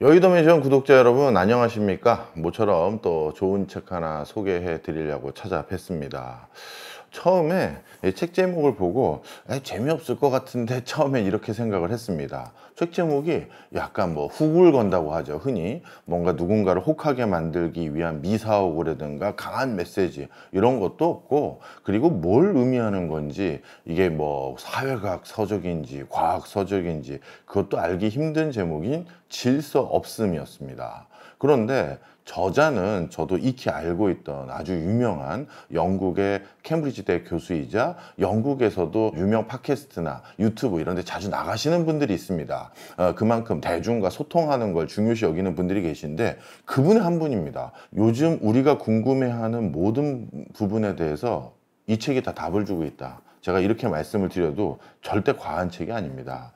여의도매션 구독자 여러분 안녕하십니까? 모처럼 또 좋은 책 하나 소개해 드리려고 찾아뵙습니다. 처음에 이 책 제목을 보고 재미없을 것 같은데 처음에 이렇게 생각을 했습니다. 책 제목이 약간 뭐 훅을 건다고 하죠. 흔히 뭔가 누군가를 혹하게 만들기 위한 미사오고라든가 강한 메시지 이런 것도 없고, 그리고 뭘 의미하는 건지 이게 뭐 사회과학 서적인지 과학 서적인지 그것도 알기 힘든 제목인 질서 없음이었습니다. 그런데 저자는 저도 익히 알고 있던 아주 유명한 영국의 캠브리지대 교수이자 영국에서도 유명 팟캐스트나 유튜브 이런 데 자주 나가시는 분들이 있습니다. 그만큼 대중과 소통하는 걸 중요시 여기는 분들이 계신데 그분의 한 분입니다. 요즘 우리가 궁금해하는 모든 부분에 대해서 이 책이 다 답을 주고 있다. 제가 이렇게 말씀을 드려도 절대 과한 책이 아닙니다.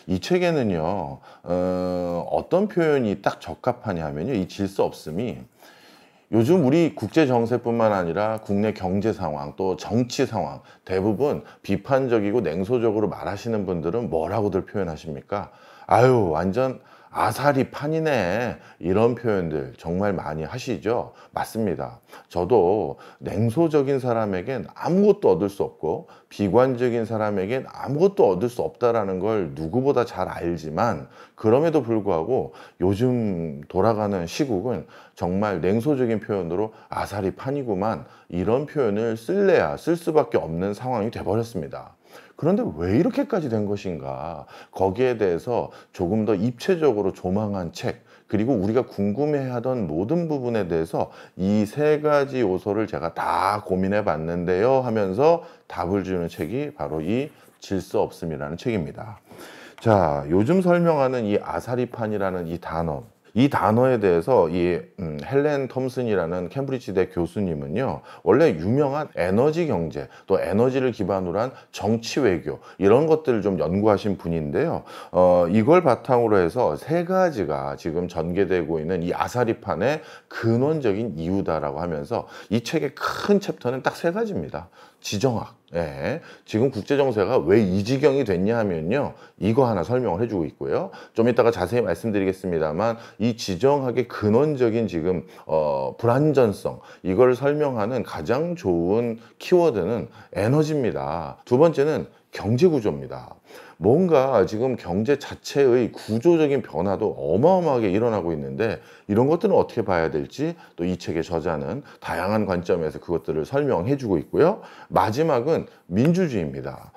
이 책에는요, 어떤 표현이 딱 적합하냐 하면요, 이 질서 없음이 요즘 우리 국제 정세뿐만 아니라 국내 경제 상황 또 정치 상황 대부분 비판적이고 냉소적으로 말하시는 분들은 뭐라고들 표현하십니까? 아유, 완전 아사리 판이네, 이런 표현들 정말 많이 하시죠. 맞습니다. 저도 냉소적인 사람에겐 아무것도 얻을 수 없고 비관적인 사람에겐 아무것도 얻을 수 없다라는 걸 누구보다 잘 알지만, 그럼에도 불구하고 요즘 돌아가는 시국은 정말 냉소적인 표현으로 아사리 판이구만, 이런 표현을 쓸래야 쓸 수밖에 없는 상황이 돼버렸습니다. 그런데 왜 이렇게까지 된 것인가? 거기에 대해서 조금 더 입체적으로 조망한 책, 그리고 우리가 궁금해하던 모든 부분에 대해서 이 세 가지 요소를 제가 다 고민해 봤는데요 하면서 답을 주는 책이 바로 이 질서 없음이라는 책입니다. 자, 요즘 설명하는 이 아사리판이라는 이 단어에 대해서 이 헬렌 톰슨이라는 캠브리지대 교수님은요, 원래 유명한 에너지 경제 또 에너지를 기반으로 한 정치 외교 이런 것들을 좀 연구하신 분인데요. 이걸 바탕으로 해서 세 가지가 지금 전개되고 있는 이 아사리판의 근원적인 이유다라고 하면서 이 책의 큰 챕터는 딱 세 가지입니다. 지정학. 예, 지금 국제정세가 왜 이 지경이 됐냐 하면요, 이거 하나 설명을 해주고 있고요. 좀 이따가 자세히 말씀드리겠습니다만 이 지정학의 근원적인 지금 불안전성, 이걸 설명하는 가장 좋은 키워드는 에너지입니다. 두 번째는 경제 구조입니다. 뭔가 지금 경제 자체의 구조적인 변화도 어마어마하게 일어나고 있는데 이런 것들은 어떻게 봐야 될지 또 이 책의 저자는 다양한 관점에서 그것들을 설명해 주고 있고요. 마지막은 민주주의입니다.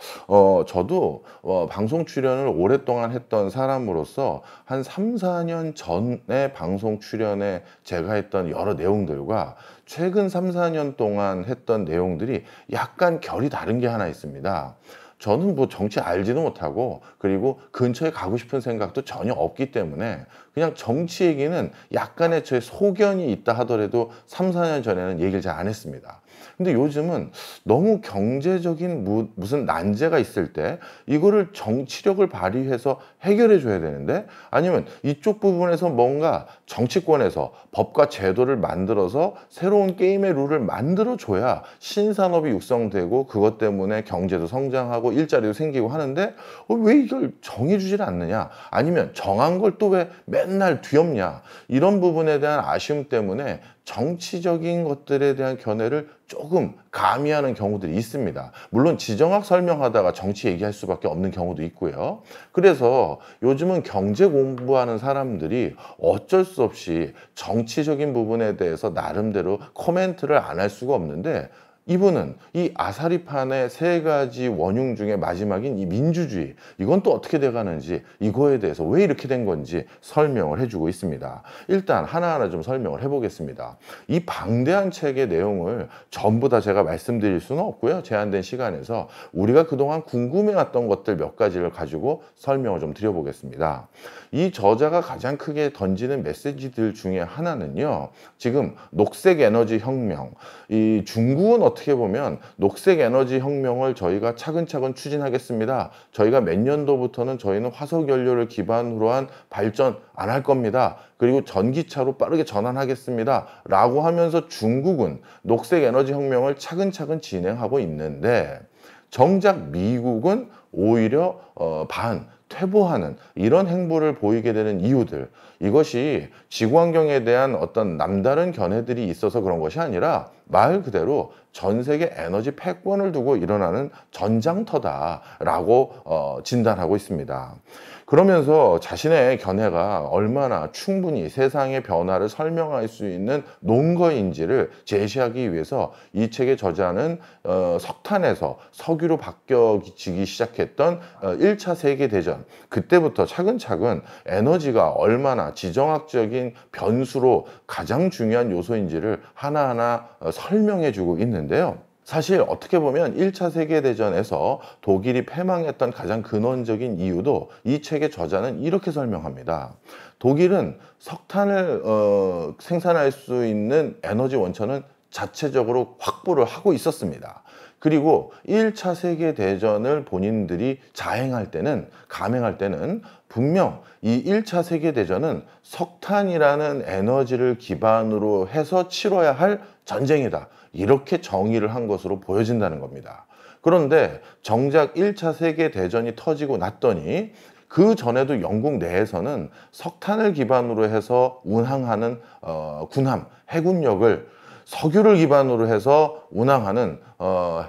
저도 방송 출연을 오랫동안 했던 사람으로서 한 3, 4년 전에 방송 출연에 제가 했던 여러 내용들과 최근 3, 4년 동안 했던 내용들이 약간 결이 다른 게 하나 있습니다. 저는 뭐 정치 알지도 못하고 그리고 근처에 가고 싶은 생각도 전혀 없기 때문에 그냥 정치 얘기는 약간의 제 소견이 있다 하더라도 3, 4년 전에는 얘기를 잘 안 했습니다. 근데 요즘은 너무 경제적인 무슨 난제가 있을 때 이거를 정치력을 발휘해서 해결해 줘야 되는데, 아니면 이쪽 부분에서 뭔가 정치권에서 법과 제도를 만들어서 새로운 게임의 룰을 만들어 줘야 신산업이 육성되고 그것 때문에 경제도 성장하고 일자리도 생기고 하는데 왜 이걸 정해주질 않느냐, 아니면 정한 걸 또 왜 맨날 뒤엎냐, 이런 부분에 대한 아쉬움 때문에 정치적인 것들에 대한 견해를 조금 가미하는 경우들이 있습니다. 물론 지정학 설명하다가 정치 얘기할 수밖에 없는 경우도 있고요. 그래서 요즘은 경제 공부하는 사람들이 어쩔 수 없이 정치적인 부분에 대해서 나름대로 코멘트를 안 할 수가 없는데, 이분은 이 아사리판의 세 가지 원흉 중에 마지막인 이 민주주의, 이건 또 어떻게 돼가는지, 이거에 대해서 왜 이렇게 된 건지 설명을 해주고 있습니다. 일단 하나하나 좀 설명을 해보겠습니다. 이 방대한 책의 내용을 전부 다 제가 말씀드릴 수는 없고요. 제한된 시간에서 우리가 그동안 궁금해왔던 것들 몇 가지를 가지고 설명을 좀 드려보겠습니다. 이 저자가 가장 크게 던지는 메시지들 중에 하나는요, 지금 녹색 에너지 혁명, 이 중국은 어떻게 보면 녹색 에너지 혁명을 저희가 차근차근 추진하겠습니다. 저희가 몇 년도부터는 저희는 화석 연료를 기반으로 한 발전 안 할 겁니다. 그리고 전기차로 빠르게 전환하겠습니다. 라고 하면서 중국은 녹색 에너지 혁명을 차근차근 진행하고 있는데, 정작 미국은 오히려 퇴보하는 이런 행보를 보이게 되는 이유들, 이것이 지구환경에 대한 어떤 남다른 견해들이 있어서 그런 것이 아니라 말 그대로 전 세계 에너지 패권을 두고 일어나는 전장터다라고 진단하고 있습니다. 그러면서 자신의 견해가 얼마나 충분히 세상의 변화를 설명할 수 있는 논거인지를 제시하기 위해서 이 책의 저자는 석탄에서 석유로 바뀌어지기 시작했던 1차 세계대전, 그때부터 차근차근 에너지가 얼마나 지정학적인 변수로 가장 중요한 요소인지를 하나하나 설명해 주고 있는데요. 사실 어떻게 보면 1차 세계대전에서 독일이 패망했던 가장 근원적인 이유도 이 책의 저자는 이렇게 설명합니다. 독일은 석탄을 생산할 수 있는 에너지 원천은 자체적으로 확보를 하고 있었습니다. 그리고 1차 세계대전을 본인들이 감행할 때는 분명 이 1차 세계대전은 석탄이라는 에너지를 기반으로 해서 치러야 할 전쟁이다, 이렇게 정의를 한 것으로 보여진다는 겁니다. 그런데 정작 1차 세계대전이 터지고 났더니 그 전에도 영국 내에서는 석탄을 기반으로 해서 운항하는 군함, 해군력을 석유를 기반으로 해서 운항하는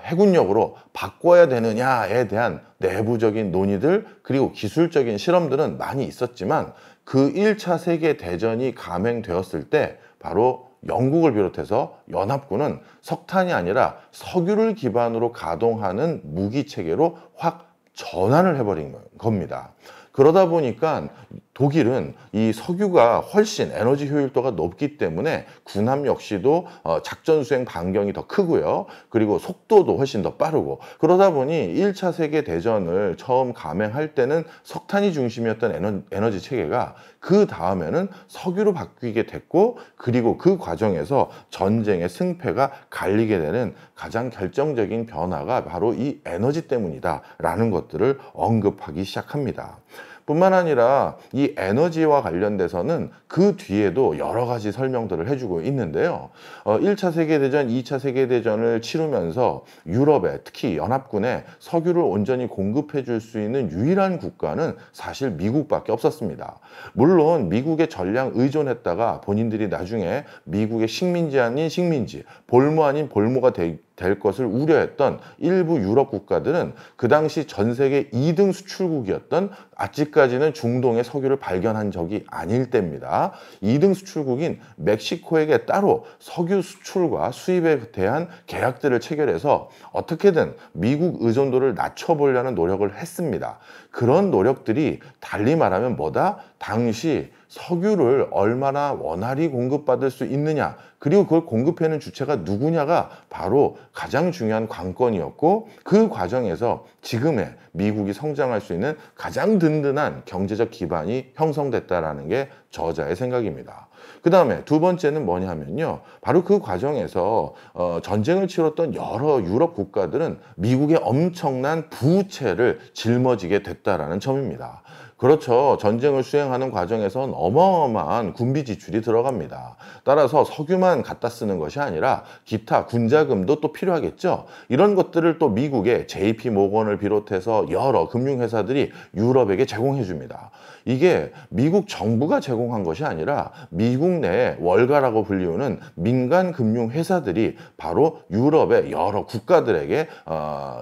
해군력으로 바꿔야 되느냐에 대한 내부적인 논의들, 그리고 기술적인 실험들은 많이 있었지만 그 1차 세계대전이 감행되었을 때 바로 영국을 비롯해서 연합군은 석탄이 아니라 석유를 기반으로 가동하는 무기 체계로 확 전환을 해버린 겁니다. 그러다 보니까 독일은 이 석유가 훨씬 에너지 효율도가 높기 때문에 군함 역시도 작전 수행 반경이 더 크고요. 그리고 속도도 훨씬 더 빠르고, 그러다 보니 1차 세계대전을 처음 감행할 때는 석탄이 중심이었던 에너지 체계가 그 다음에는 석유로 바뀌게 됐고, 그리고 그 과정에서 전쟁의 승패가 갈리게 되는 가장 결정적인 변화가 바로 이 에너지 때문이다라는 것들을 언급하기 시작합니다. 뿐만 아니라 이 에너지와 관련돼서는 그 뒤에도 여러 가지 설명들을 해주고 있는데요. 1차 세계대전, 2차 세계대전을 치르면서 유럽에, 특히 연합군에 석유를 온전히 공급해 줄 수 있는 유일한 국가는 사실 미국밖에 없었습니다. 물론 미국에 전량 의존했다가 본인들이 나중에 미국의 식민지 아닌 식민지, 볼모 아닌 볼모가 될 것을 우려했던 일부 유럽 국가들은 그 당시 전 세계 2등 수출국이었던, 아직까지는 중동의 석유를 발견한 적이 아닐 때입니다. 2등 수출국인 멕시코에게 따로 석유 수출과 수입에 대한 계약들을 체결해서 어떻게든 미국 의존도를 낮춰보려는 노력을 했습니다. 그런 노력들이 달리 말하면 뭐다? 당시 석유를 얼마나 원활히 공급받을 수 있느냐, 그리고 그걸 공급해는 주체가 누구냐가 바로 가장 중요한 관건이었고, 그 과정에서 지금의 미국이 성장할 수 있는 가장 든든한 경제적 기반이 형성됐다라는 게 저자의 생각입니다. 그 다음에 두 번째는 뭐냐 하면요, 바로 그 과정에서 전쟁을 치렀던 여러 유럽 국가들은 미국의 엄청난 부채를 짊어지게 됐다라는 점입니다. 그렇죠. 전쟁을 수행하는 과정에선 어마어마한 군비 지출이 들어갑니다. 따라서 석유만 갖다 쓰는 것이 아니라 기타 군자금도 또 필요하겠죠. 이런 것들을 또 미국의 JP 모건을 비롯해서 여러 금융회사들이 유럽에게 제공해 줍니다. 이게 미국 정부가 제공한 것이 아니라 미국 내 월가라고 불리우는 민간 금융회사들이 바로 유럽의 여러 국가들에게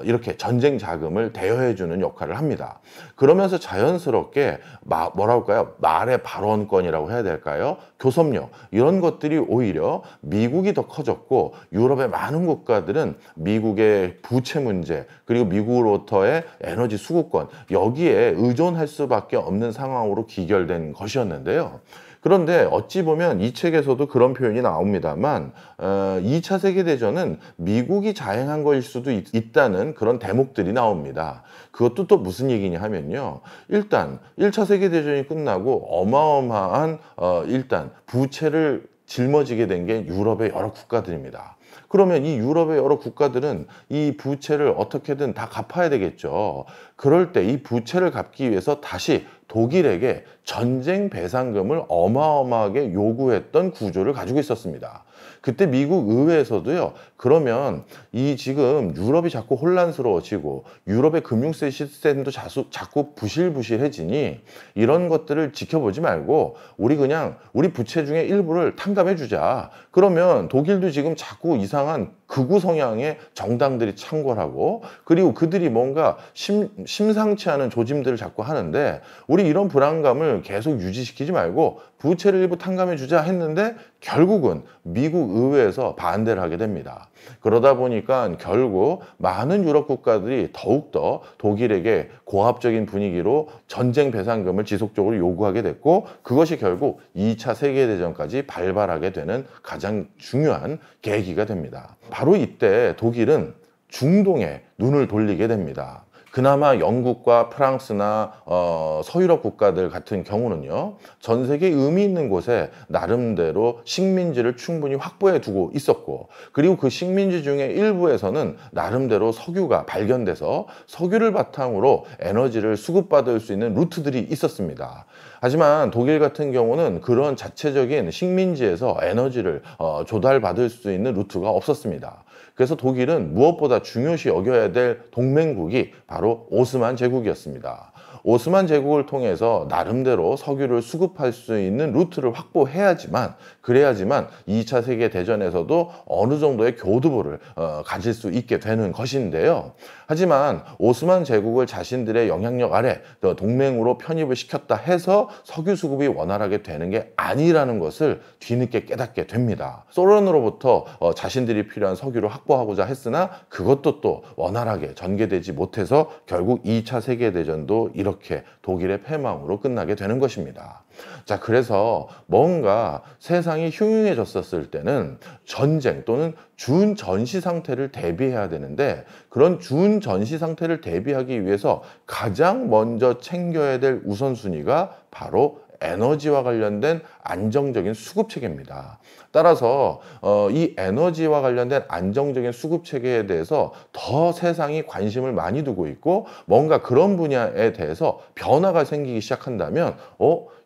이렇게 전쟁 자금을 대여해 주는 역할을 합니다. 그러면서 자연스럽게 뭐라고 할까요? 말의 발언권이라고 해야 될까요? 교섭력, 이런 것들이 오히려 미국이 더 커졌고, 유럽의 많은 국가들은 미국의 부채 문제, 그리고 미국으로부터의 에너지 수급권, 여기에 의존할 수밖에 없는 상황으로 기결된 것이었는데요. 그런데 어찌 보면 이 책에서도 그런 표현이 나옵니다만 2차 세계대전은 미국이 자행한 것일 수도 있다는 그런 대목들이 나옵니다. 그것도 또 무슨 얘기냐 하면요, 일단 1차 세계대전이 끝나고 어마어마한 일단 부채를 짊어지게 된 게 유럽의 여러 국가들입니다. 그러면 이 유럽의 여러 국가들은 이 부채를 어떻게든 다 갚아야 되겠죠. 그럴 때 이 부채를 갚기 위해서 다시 독일에게 전쟁 배상금을 어마어마하게 요구했던 구조를 가지고 있었습니다. 그때 미국 의회에서도요, 그러면 이 지금 유럽이 자꾸 혼란스러워지고 유럽의 금융 시스템도 자꾸 부실부실해지니 이런 것들을 지켜보지 말고 우리 그냥 우리 부채 중에 일부를 탕감해 주자. 그러면 독일도 지금 자꾸 이상한 극우 성향의 정당들이 창궐하고, 그리고 그들이 뭔가 심상치 않은 조짐들을 자꾸 하는데 우리 이런 불안감을 계속 유지시키지 말고 부채를 일부 탕감해 주자 했는데 결국은 미국 의회에서 반대를 하게 됩니다. 그러다 보니까 결국 많은 유럽 국가들이 더욱더 독일에게 고압적인 분위기로 전쟁 배상금을 지속적으로 요구하게 됐고, 그것이 결국 2차 세계대전까지 발발하게 되는 가장 중요한 계기가 됩니다. 바로 이때 독일은 중동에 눈을 돌리게 됩니다. 그나마 영국과 프랑스나 서유럽 국가들 같은 경우는요, 전 세계 의미 있는 곳에 나름대로 식민지를 충분히 확보해 두고 있었고, 그리고 그 식민지 중에 일부에서는 나름대로 석유가 발견돼서 석유를 바탕으로 에너지를 수급받을 수 있는 루트들이 있었습니다. 하지만 독일 같은 경우는 그런 자체적인 식민지에서 에너지를 조달받을 수 있는 루트가 없었습니다. 그래서 독일은 무엇보다 중요시 여겨야 될 동맹국이 바로 오스만 제국이었습니다. 오스만 제국을 통해서 나름대로 석유를 수급할 수 있는 루트를 그래야지만 2차 세계대전에서도 어느 정도의 교두보를 가질 수 있게 되는 것인데요. 하지만 오스만 제국을 자신들의 영향력 아래 동맹으로 편입을 시켰다 해서 석유 수급이 원활하게 되는 게 아니라는 것을 뒤늦게 깨닫게 됩니다. 소련으로부터 자신들이 필요한 석유를 확보하고자 했으나 그것도 또 원활하게 전개되지 못해서 결국 2차 세계대전도 이렇게 독일의 패망으로 끝나게 되는 것입니다. 자, 그래서 뭔가 세상이 흉흉해졌었을 때는 전쟁 또는 준전시 상태를 대비해야 되는데, 그런 준전시 상태를 대비하기 위해서 가장 먼저 챙겨야 될 우선순위가 바로 에너지와 관련된 안정적인 수급 체계입니다. 따라서 이 에너지와 관련된 안정적인 수급 체계에 대해서 더 세상이 관심을 많이 두고 있고, 뭔가 그런 분야에 대해서 변화가 생기기 시작한다면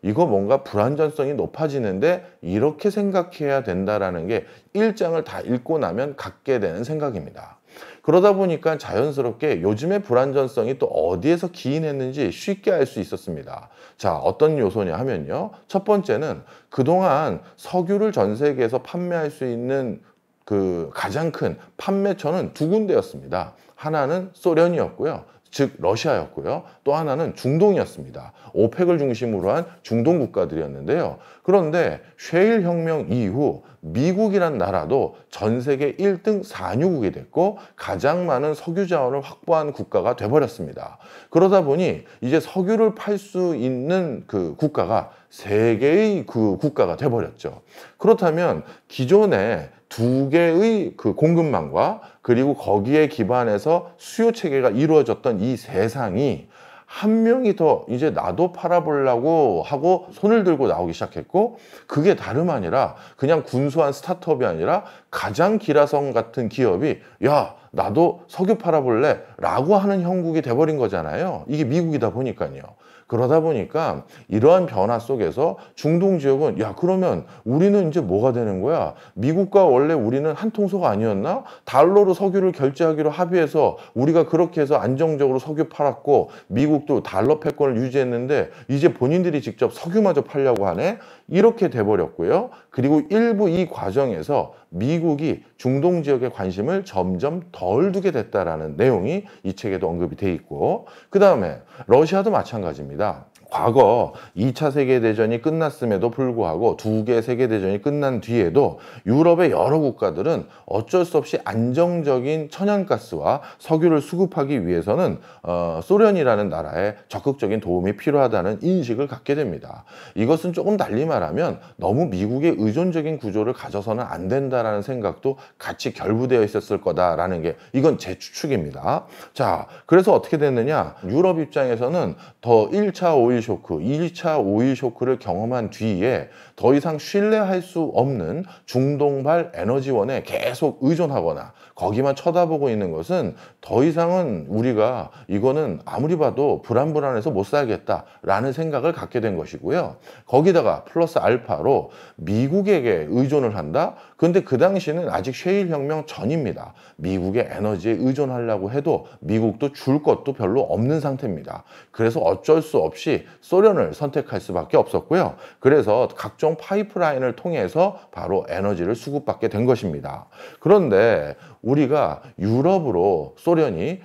이거 뭔가 불안전성이 높아지는데 이렇게 생각해야 된다라는 게 일장을 다 읽고 나면 갖게 되는 생각입니다. 그러다 보니까 자연스럽게 요즘의 불안전성이 또 어디에서 기인했는지 쉽게 알 수 있었습니다. 자, 어떤 요소냐 하면요, 첫 번째는 그동안 석유를 전 세계에서 판매할 수 있는 그 가장 큰 판매처는 두 군데였습니다. 하나는 소련이었고요, 즉 러시아였고요. 또 하나는 중동이었습니다. 오펙을 중심으로 한 중동 국가들이었는데요. 그런데 셰일 혁명 이후 미국이란 나라도 전 세계 1등 산유국이 됐고 가장 많은 석유 자원을 확보한 국가가 돼버렸습니다. 그러다 보니 이제 석유를 팔 수 있는 그 국가가 세 개의 그 국가가 돼버렸죠. 그렇다면 기존에 두 개의 그 공급망과 그리고 거기에 기반해서 수요 체계가 이루어졌던 이 세상이 한 명이 더 이제 나도 팔아보려고 하고 손을 들고 나오기 시작했고, 그게 다름 아니라 그냥 군소한 스타트업이 아니라 가장 기라성 같은 기업이 야, 나도 석유 팔아볼래 라고 하는 형국이 돼버린 거잖아요. 이게 미국이다 보니까요. 그러다 보니까 이러한 변화 속에서 중동 지역은 야, 그러면 우리는 이제 뭐가 되는 거야? 미국과 원래 우리는 한 통속 아니었나? 달러로 석유를 결제하기로 합의해서 우리가 그렇게 해서 안정적으로 석유 팔았고 미국도 달러 패권을 유지했는데 이제 본인들이 직접 석유마저 팔려고 하네? 이렇게 돼버렸고요. 그리고 일부 이 과정에서 미국이 중동 지역에 관심을 점점 덜 두게 됐다라는 내용이 이 책에도 언급이 돼 있고, 그 다음에 러시아도 마찬가지입니다. 과거 2차 세계대전이 끝났음에도 불구하고 두 개의 세계대전이 끝난 뒤에도 유럽의 여러 국가들은 어쩔 수 없이 안정적인 천연가스와 석유를 수급하기 위해서는 소련이라는 나라의 적극적인 도움이 필요하다는 인식을 갖게 됩니다. 이것은 조금 달리 말하면 너무 미국의 의존적인 구조를 가져서는 안 된다라는 생각도 같이 결부되어 있었을 거다라는 게 이건 제 추측입니다. 자, 그래서 어떻게 됐느냐? 유럽 입장에서는 더 1차 오일 쇼크, 2차 오일 쇼크를 경험한 뒤에 더 이상 신뢰할 수 없는 중동발 에너지원에 계속 의존하거나 거기만 쳐다보고 있는 것은 더 이상은 우리가 이거는 아무리 봐도 불안해서 못 살겠다라는 생각을 갖게 된 것이고요. 거기다가 플러스 알파로 미국에게 의존을 한다? 근데 그 당시는 아직 셰일 혁명 전입니다. 미국의 에너지에 의존하려고 해도 미국도 줄 것도 별로 없는 상태입니다. 그래서 어쩔 수 없이 소련을 선택할 수밖에 없었고요. 그래서 각종 파이프라인을 통해서 바로 에너지를 수급받게 된 것입니다. 그런데 우리가 유럽으로 소련이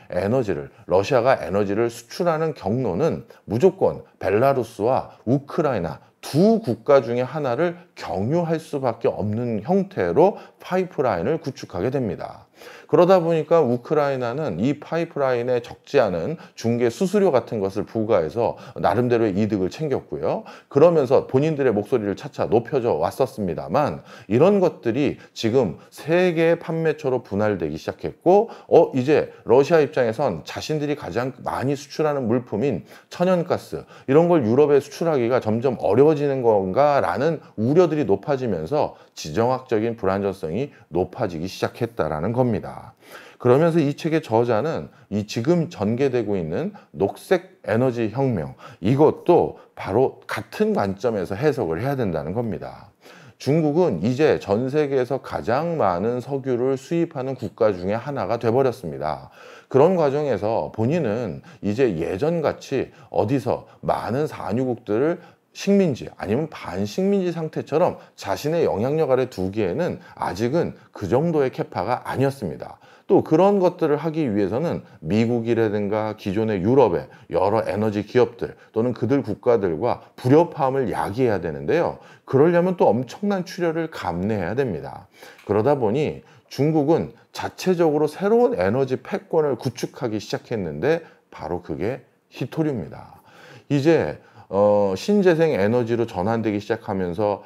러시아가 에너지를 수출하는 경로는 무조건 벨라루스와 우크라이나 두 국가 중에 하나를 경유할 수밖에 없는 형태로 파이프라인을 구축하게 됩니다. 그러다 보니까 우크라이나는 이 파이프라인에 적지 않은 중개 수수료 같은 것을 부과해서 나름대로의 이득을 챙겼고요. 그러면서 본인들의 목소리를 차차 높여져 왔었습니다만 이런 것들이 지금 세계의 판매처로 분할되기 시작했고 이제 러시아 입장에선 자신들이 가장 많이 수출하는 물품인 천연가스 이런 걸 유럽에 수출하기가 점점 어려워지는 건가라는 우려들이 높아지면서 지정학적인 불안정성이 높아지기 시작했다라는 겁니다. 그러면서 이 책의 저자는 이 지금 전개되고 있는 녹색 에너지 혁명 이것도 바로 같은 관점에서 해석을 해야 된다는 겁니다. 중국은 이제 전 세계에서 가장 많은 석유를 수입하는 국가 중에 하나가 돼버렸습니다. 그런 과정에서 본인은 이제 예전같이 어디서 많은 산유국들을 식민지 아니면 반식민지 상태처럼 자신의 영향력 아래 두기에는 아직은 그 정도의 캐파가 아니었습니다. 또 그런 것들을 하기 위해서는 미국이라든가 기존의 유럽의 여러 에너지 기업들 또는 그들 국가들과 불협화음을 야기해야 되는데요. 그러려면 또 엄청난 출혈을 감내해야 됩니다. 그러다 보니 중국은 자체적으로 새로운 에너지 패권을 구축하기 시작했는데 바로 그게 히토류입니다. 이제 신재생 에너지로 전환되기 시작하면서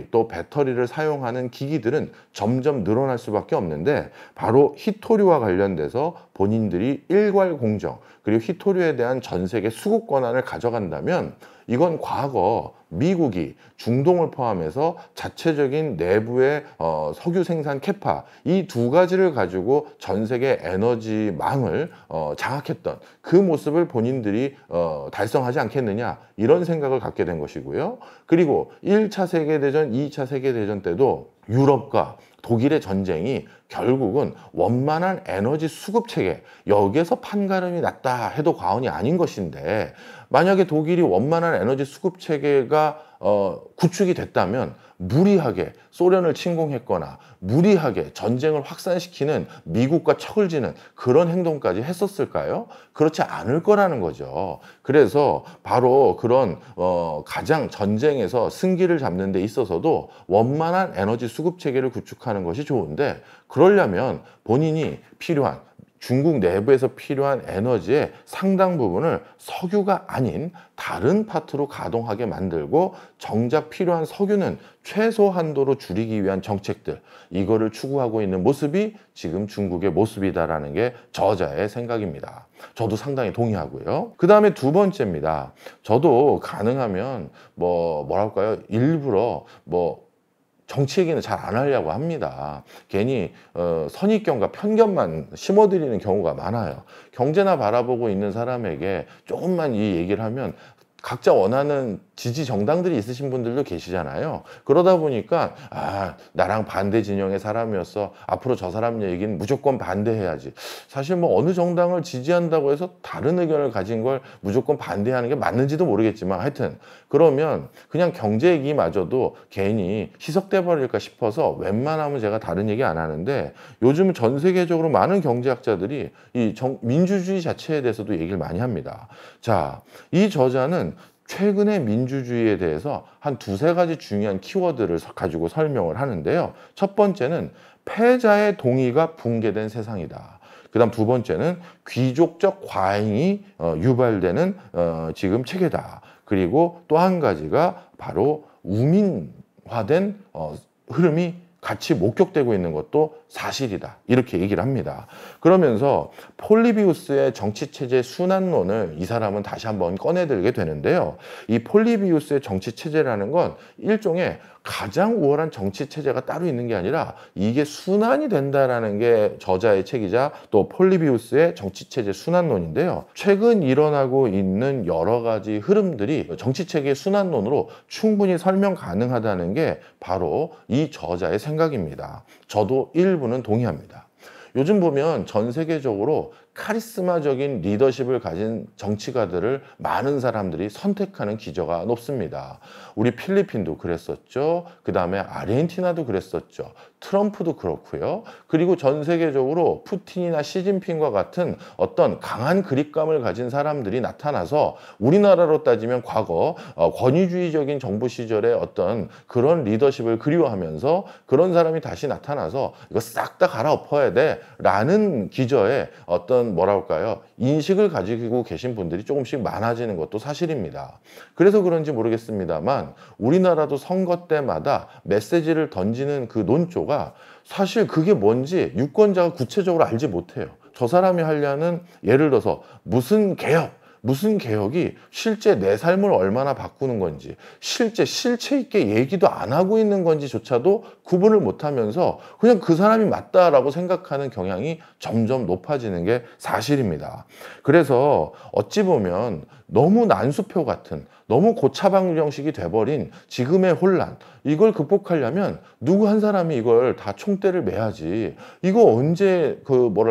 또 배터리를 사용하는 기기들은 점점 늘어날 수밖에 없는데 바로 히토류와 관련돼서 본인들이 일괄 공정 그리고 히토류에 대한 전 세계 수급 권한을 가져간다면 이건 과거 미국이 중동을 포함해서 자체적인 내부의 석유 생산 캐파 이 두 가지를 가지고 전 세계 에너지망을 장악했던 그 모습을 본인들이 달성하지 않겠느냐 이런 생각을 갖게 된 것이고요. 그리고 1차 세계대전, 2차 세계대전 때도 유럽과 독일의 전쟁이 결국은 원만한 에너지 수급 체계 여기에서 판가름이 났다 해도 과언이 아닌 것인데 만약에 독일이 원만한 에너지 수급 체계가 구축이 됐다면 무리하게 소련을 침공했거나 무리하게 전쟁을 확산시키는 미국과 척을 지는 그런 행동까지 했었을까요? 그렇지 않을 거라는 거죠. 그래서 바로 그런 가장 전쟁에서 승기를 잡는 데 있어서도 원만한 에너지 수급 체계를 구축하는 것이 좋은데 그러려면 본인이 필요한 중국 내부에서 필요한 에너지의 상당 부분을 석유가 아닌 다른 파트로 가동하게 만들고 정작 필요한 석유는 최소 한도로 줄이기 위한 정책들 이거를 추구하고 있는 모습이 지금 중국의 모습이다라는 게 저자의 생각입니다. 저도 상당히 동의하고요. 그 다음에 두 번째입니다. 저도 가능하면 뭐랄까요 일부러 정치 얘기는 잘 안 하려고 합니다. 괜히 선입견과 편견만 심어드리는 경우가 많아요. 경제나 바라보고 있는 사람에게 조금만 이 얘기를 하면 각자 원하는 지지 정당들이 있으신 분들도 계시잖아요. 그러다 보니까 나랑 반대 진영의 사람이었어. 앞으로 저 사람 얘기는 무조건 반대해야지. 사실 어느 정당을 지지한다고 해서 다른 의견을 가진 걸 무조건 반대하는 게 맞는지도 모르겠지만 하여튼 그러면 그냥 경제 얘기마저도 괜히 희석돼 버릴까 싶어서 웬만하면 제가 다른 얘기 안 하는데 요즘 전 세계적으로 많은 경제학자들이 이 민주주의 자체에 대해서도 얘기를 많이 합니다. 자, 이 저자는 최근의 민주주의에 대해서 한 두세 가지 중요한 키워드를 가지고 설명을 하는데요. 첫 번째는 패자의 동의가 붕괴된 세상이다. 그 다음 두 번째는 귀족적 과잉이 유발되는 지금 체계다. 그리고 또 한 가지가 바로 우민화된 흐름이 같이 목격되고 있는 것도 사실이다. 이렇게 얘기를 합니다. 그러면서 폴리비우스의 정치체제 순환론을 이 사람은 다시 한번 꺼내들게 되는데요. 이 폴리비우스의 정치체제라는 건 일종의 가장 우월한 정치체제가 따로 있는 게 아니라 이게 순환이 된다라는 게 저자의 책이자 또 폴리비우스의 정치체제 순환론인데요. 최근 일어나고 있는 여러 가지 흐름들이 정치체계 순환론으로 충분히 설명 가능하다는 게 바로 이 저자의 생각입니다. 저도 일부는 동의합니다. 요즘 보면 전 세계적으로 카리스마적인 리더십을 가진 정치가들을 많은 사람들이 선택하는 기저가 높습니다. 우리 필리핀도 그랬었죠. 그 다음에 아르헨티나도 그랬었죠. 트럼프도 그렇고요. 그리고 전 세계적으로 푸틴이나 시진핑과 같은 어떤 강한 그립감을 가진 사람들이 나타나서 우리나라로 따지면 과거 권위주의적인 정부 시절의 어떤 그런 리더십을 그리워하면서 그런 사람이 다시 나타나서 이거 싹 다 갈아엎어야 돼 라는 기저에 어떤 뭐랄까요 인식을 가지고 계신 분들이 조금씩 많아지는 것도 사실입니다. 그래서 그런지 모르겠습니다만 우리나라도 선거 때마다 메시지를 던지는 그 논조가 사실 그게 뭔지 유권자가 구체적으로 알지 못해요. 저 사람이 하려는 예를 들어서 무슨 개혁이 실제 내 삶을 얼마나 바꾸는 건지 실체 있게 얘기도 안 하고 있는 건지조차도 구분을 못하면서 그냥 그 사람이 맞다라고 생각하는 경향이 점점 높아지는 게 사실입니다. 그래서 어찌 보면 너무 난수표 같은 너무 고차방정식이 돼버린 지금의 혼란, 이걸 극복하려면 누구 한 사람이 이걸 다 총대를 매야지. 이거 언제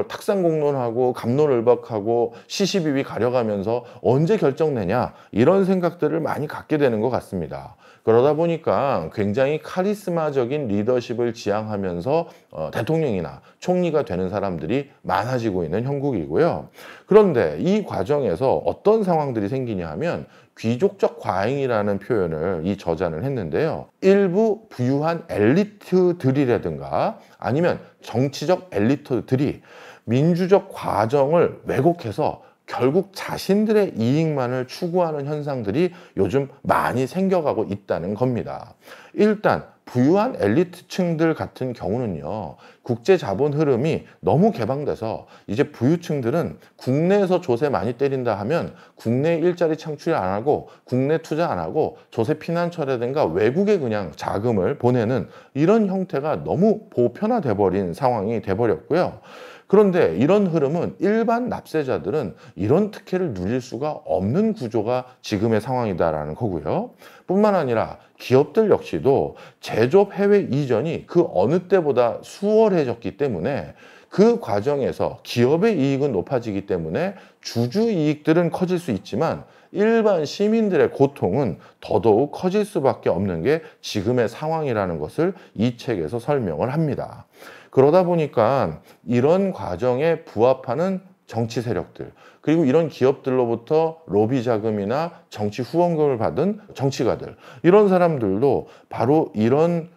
탁상공론하고 갑론을박하고 시시비비 가려가면서 언제 결정내냐, 이런 생각들을 많이 갖게 되는 것 같습니다. 그러다 보니까 굉장히 카리스마적인 리더십을 지향하면서 대통령이나 총리가 되는 사람들이 많아지고 있는 형국이고요. 그런데 이 과정에서 어떤 상황들이 생기냐 하면 귀족적 과잉이라는 표현을 이 저자는 했는데요. 일부 부유한 엘리트들이라든가 아니면 정치적 엘리트들이 민주적 과정을 왜곡해서 결국 자신들의 이익만을 추구하는 현상들이 요즘 많이 생겨가고 있다는 겁니다. 일단 부유한 엘리트층들 같은 경우는요, 국제 자본 흐름이 너무 개방돼서 이제 부유층들은 국내에서 조세 많이 때린다 하면 국내 일자리 창출 안 하고 국내 투자 안 하고 조세 피난처라든가 외국에 그냥 자금을 보내는 이런 형태가 너무 보편화돼 버린 상황이 돼 버렸고요. 그런데 이런 흐름은 일반 납세자들은 이런 특혜를 누릴 수가 없는 구조가 지금의 상황이다라는 거고요. 뿐만 아니라 기업들 역시도 제조업 해외 이전이 그 어느 때보다 수월해졌기 때문에 그 과정에서 기업의 이익은 높아지기 때문에 주주 이익들은 커질 수 있지만 일반 시민들의 고통은 더더욱 커질 수밖에 없는 게 지금의 상황이라는 것을 이 책에서 설명을 합니다. 그러다 보니까 이런 과정에 부합하는 정치 세력들, 그리고 이런 기업들로부터 로비 자금이나 정치 후원금을 받은 정치가들, 이런 사람들도 바로 이런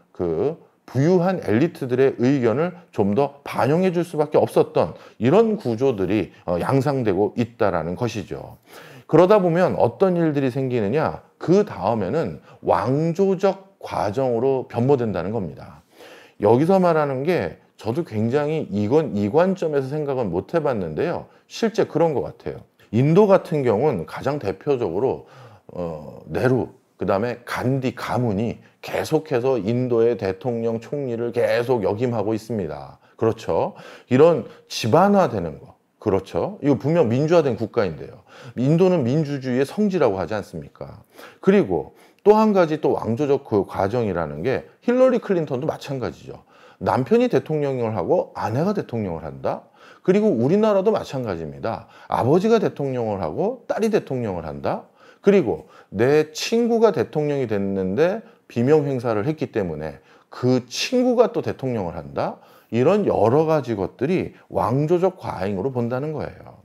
부유한 엘리트들의 의견을 좀 더 반영해 줄 수밖에 없었던 이런 구조들이 양상되고 있다라는 것이죠. 그러다 보면 어떤 일들이 생기느냐, 그 다음에는 왕조적 과정으로 변모된다는 겁니다. 여기서 말하는 게 저도 굉장히 이 관점에서 생각은 못 해봤는데요. 실제 그런 것 같아요. 인도 같은 경우는 가장 대표적으로 네루, 그 다음에 간디 가문이 계속해서 인도의 대통령 총리를 계속 역임하고 있습니다. 그렇죠. 이런 집안화되는 거. 그렇죠. 이거 분명 민주화된 국가인데요. 인도는 민주주의의 성지라고 하지 않습니까? 그리고 또 한 가지 또 왕조적 그 과정이라는 게 힐러리 클린턴도 마찬가지죠. 남편이 대통령을 하고 아내가 대통령을 한다. 그리고 우리나라도 마찬가지입니다. 아버지가 대통령을 하고 딸이 대통령을 한다. 그리고 내 친구가 대통령이 됐는데 비명 행사를 했기 때문에 그 친구가 또 대통령을 한다. 이런 여러 가지 것들이 왕조적 과잉으로 본다는 거예요.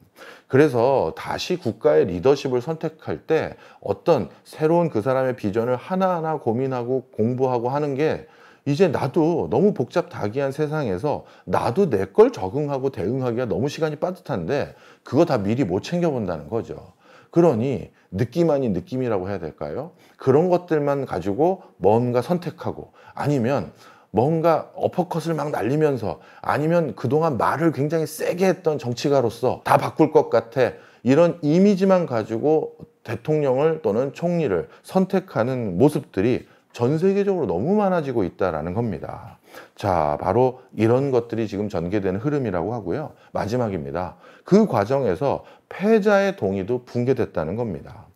그래서 다시 국가의 리더십을 선택할 때 어떤 새로운 그 사람의 비전을 하나하나 고민하고 공부하고 하는 게 이제 나도 너무 복잡다기한 세상에서 나도 내 걸 적응하고 대응하기가 너무 시간이 빠듯한데 그거 다 미리 못 챙겨본다는 거죠. 그러니 느낌 아닌 느낌이라고 해야 될까요? 그런 것들만 가지고 뭔가 선택하고 아니면 뭔가 어퍼컷을 막 날리면서 아니면 그동안 말을 굉장히 세게 했던 정치가로서 다 바꿀 것 같아. 이런 이미지만 가지고 대통령을 또는 총리를 선택하는 모습들이 전 세계적으로 너무 많아지고 있다라는 겁니다. 자, 바로 이런 것들이 지금 전개되는 흐름이라고 하고요. 마지막입니다. 그 과정에서 패자의 동의도 붕괴됐다는 겁니다.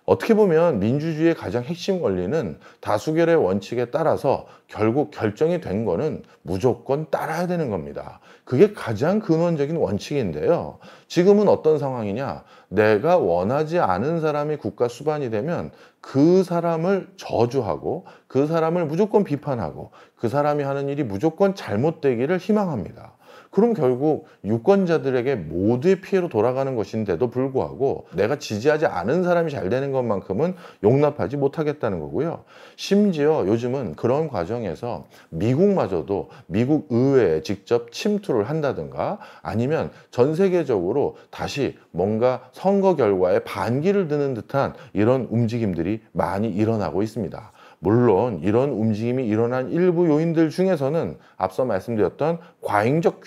어떻게 보면 민주주의의 가장 핵심 원리는 다수결의 원칙에 따라서 결국 결정이 된 거는 무조건 따라야 되는 겁니다. 그게 가장 근원적인 원칙인데요. 지금은 어떤 상황이냐? 내가 원하지 않은 사람이 국가 수반이 되면 그 사람을 저주하고 그 사람을 무조건 비판하고 그 사람이 하는 일이 무조건 잘못되기를 희망합니다. 그럼 결국 유권자들에게 모두의 피해로 돌아가는 것인데도 불구하고 내가 지지하지 않은 사람이 잘 되는 것만큼은 용납하지 못하겠다는 거고요. 심지어 요즘은 그런 과정에서 미국마저도 미국 의회에 직접 침투를 한다든가 아니면 전 세계적으로 다시 뭔가 선거 결과에 반기를 드는 듯한 이런 움직임들이 많이 일어나고 있습니다. 물론 이런 움직임이 일어난 일부 요인들 중에서는 앞서 말씀드렸던 과잉적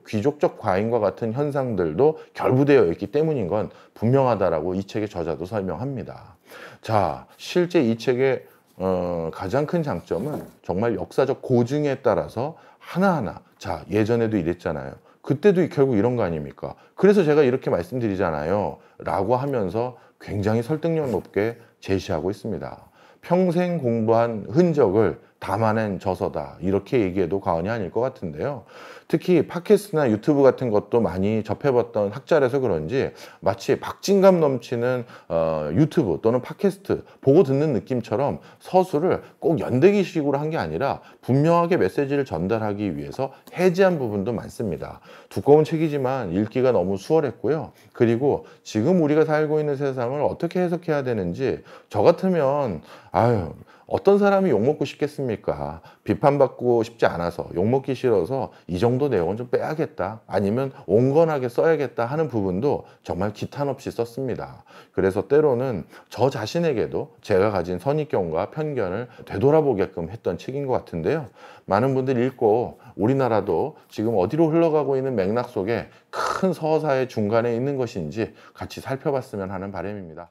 귀족적 과잉과 같은 현상들도 결부되어 있기 때문인 건 분명하다라고 이 책의 저자도 설명합니다. 자, 실제 이 책의 가장 큰 장점은 정말 역사적 고증에 따라서 하나하나, 자, 예전에도 이랬잖아요. 그때도 결국 이런 거 아닙니까? 그래서 제가 이렇게 말씀드리잖아요. 라고 하면서 굉장히 설득력 높게 제시하고 있습니다. 평생 공부한 흔적을 담아낸 저서다, 이렇게 얘기해도 과언이 아닐 것 같은데요. 특히 팟캐스트나 유튜브 같은 것도 많이 접해봤던 학자라서 그런지 마치 박진감 넘치는 유튜브 또는 팟캐스트 보고 듣는 느낌처럼 서술을 꼭 연대기식으로 한 게 아니라 분명하게 메시지를 전달하기 위해서 해지한 부분도 많습니다. 두꺼운 책이지만 읽기가 너무 수월했고요. 그리고 지금 우리가 살고 있는 세상을 어떻게 해석해야 되는지, 저 같으면 어떤 사람이 욕먹고 싶겠습니까? 비판받고 싶지 않아서, 욕먹기 싫어서 이 정도 내용은 좀 빼야겠다, 아니면 온건하게 써야겠다 하는 부분도 정말 기탄 없이 썼습니다. 그래서 때로는 저 자신에게도 제가 가진 선입견과 편견을 되돌아보게끔 했던 책인 것 같은데요. 많은 분들이 읽고 우리나라도 지금 어디로 흘러가고 있는 맥락 속에 큰 서사의 중간에 있는 것인지 같이 살펴봤으면 하는 바람입니다.